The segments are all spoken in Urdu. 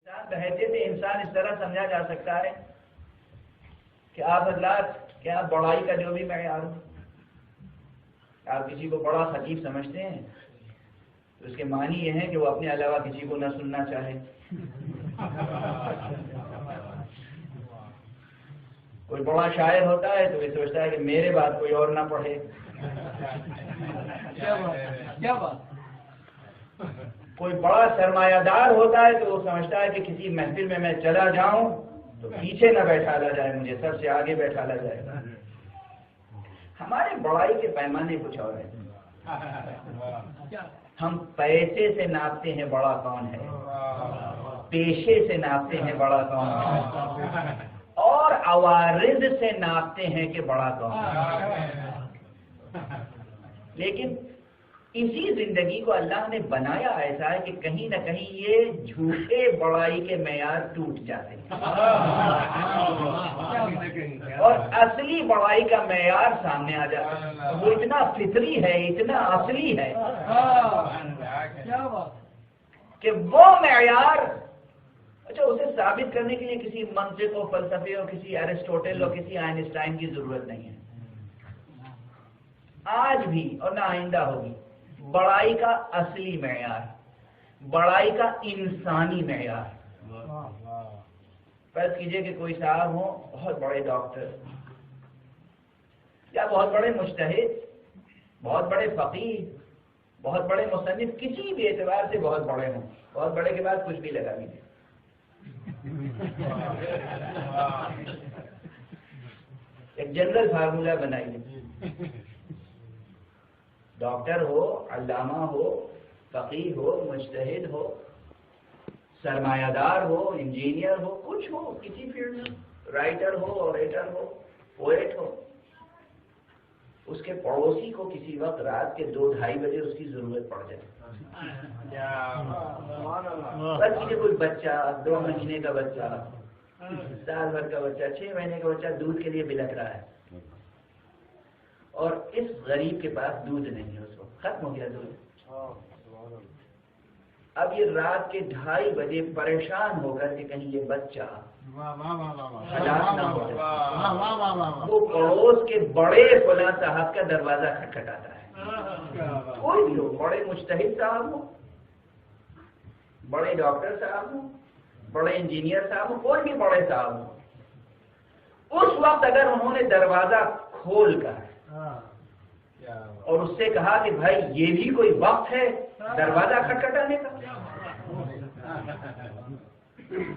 بحیثیت انسان اس طرح سمجھا جا سکتا ہے کہ آپ حضرات کیا بڑائی کا جو بھی معیار ہو، آپ کسی کو بڑا خطیب سمجھتے ہیں تو اس کے معنی یہ ہے کہ وہ اپنے علاوہ کسی کو نہ سننا چاہے. کوئی بڑا شاعر ہوتا ہے تو یہ سوچتا ہے کہ میرے بعد کوئی اور نہ پڑھے. کیا بات. کوئی بڑا سرمایہ دار ہوتا ہے تو وہ سمجھتا ہے کہ کسی محفل میں چلا جاؤں تو پیچھے نہ بیٹھالا جائے، مجھے سب سے آگے بیٹھالا جائے. ہمارے بڑائی کے پیمانے کچھ اور ہیں. ہم پیسے سے ناپتے ہیں بڑا کون ہے، پیشے سے ناپتے ہیں بڑا کون ہے، اور عوارض سے ناپتے ہیں کہ بڑا کون ہے. لیکن اسی زندگی کو اللہ نے بنایا ایسا ہے کہ کہیں نہ کہیں یہ جھوٹے بڑائی کے معیار ٹوٹ جاتے ہیں اور اصلی بڑائی کا معیار سامنے آ جاتا ہے. وہ اتنا فطری ہے، اتنا اصلی ہے کہ وہ معیار اچھا اسے ثابت کرنے کے لیے کسی منطق و فلسفے اور کسی ایرسٹوٹل اور کسی آئنسٹائن کی ضرورت نہیں ہے. آج بھی اور نہ آئندہ ہوگی بڑائی کا اصلی معیار، بڑائی کا انسانی معیار. فرض کیجئے کہ کوئی صاحب ہو بہت بڑے ڈاکٹر یا بہت بڑے مجتہد، بہت بڑے فقیہ، بہت بڑے مصنف، کسی بھی اعتبار سے بہت بڑے ہوں. بہت بڑے کے بعد کچھ بھی لگا لیجیے. ایک جنرل فارمولہ بنائیے. ڈاکٹر ہو، علامہ ہو، فقیہ ہو، مجتہد ہو، سرمایہ دار ہو، انجینئر ہو، کچھ ہو کسی فیلڈ میں، رائٹر ہو، اوریٹر ہو، پوئٹ ہو، اس کے پڑوسی کو کسی وقت رات کے 2-2:30 بجے اس کی ضرورت پڑ جائے. بس کسی کوئی بچہ 2 مہینے کا بچہ، سال بھر کا بچہ، 6 مہینے کا بچہ دودھ کے لیے بلک رہا ہے اور اس غریب کے پاس دودھ نہیں ہے، اس وقت ختم ہو گیا دودھ. اب یہ رات کے 2:30 بجے پریشان ہو کر کہ کہیں یہ بچہ ہلاک نہ ہو جائے، وہ پڑوس کے بڑے فلاں صاحب کا دروازہ کھٹکھٹاتا ہے. کوئی بھی ہو، بڑے مجتہد صاحب ہو، بڑے ڈاکٹر صاحب ہو، بڑے انجینئر صاحب ہو، کوئی بھی بڑے صاحب ہو، اس وقت اگر انہوں نے دروازہ کھول کر اور اس سے کہا کہ بھائی یہ بھی کوئی وقت ہے دروازہ کھٹکھٹانے کا،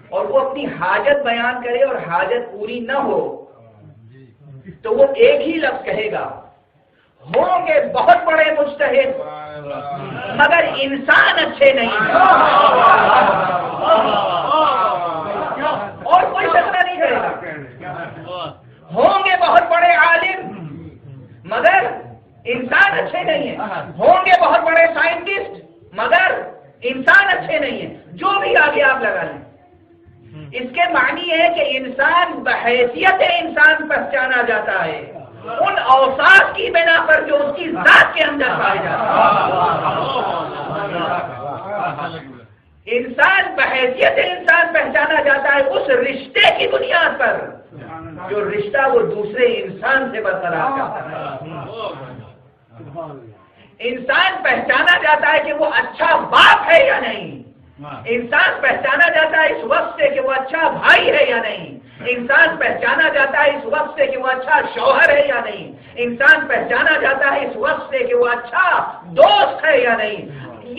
اور وہ اپنی حاجت بیان کرے اور حاجت پوری نہ ہو تو وہ ایک ہی لفظ کہے گا، ہوں گے بہت بڑے مجتہد مگر انسان اچھے نہیں ہیں. اور کوئی فیصلہ نہیں کرے گا. ہوں گے بہت بڑے عالم مگر انسان اچھے نہیں ہیں. ہوں گے بہت بڑے سائنٹسٹ مگر انسان اچھے نہیں ہیں. جو بھی آگے آپ لگا لیں، اس کے معنی ہے کہ انسان بحیثیت انسان پہچانا جاتا ہے ان اوصاف کی بنا پر جو اس کی ذات کے اندر پائے جاتے ہیں. انسان بحیثیت انسان پہچانا جاتا ہے اس رشتے کی بنیاد پر جو رشتہ وہ دوسرے انسان سے برقرار کرتا ہے. انسان پہچانا جاتا ہے کہ وہ اچھا باپ ہے یا نہیں. انسان پہچانا جاتا ہے اس وقت سے کہ وہ اچھا بھائی ہے یا نہیں. انسان پہچانا جاتا ہے اس وقت سے کہ وہ اچھا شوہر ہے یا نہیں. انسان پہچانا جاتا ہے اس وقت سے کہ وہ اچھا دوست ہے یا نہیں.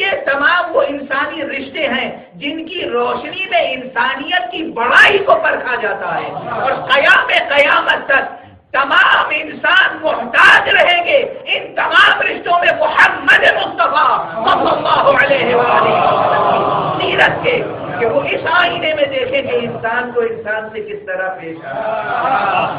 یہ تمام وہ انسانی رشتے ہیں جن کی روشنی میں انسانیت کی بڑائی کو پرکھا جاتا ہے. اور قیامت تک تمام انسان محتاج رہیں گے ان تمام رشتوں میں محمد مصطفیٰ صلی اللہ علیہ وسلم سیرت کے، کہ وہ اس آئینے میں دیکھیں کہ انسان کو انسان سے کس طرح پیش آنا.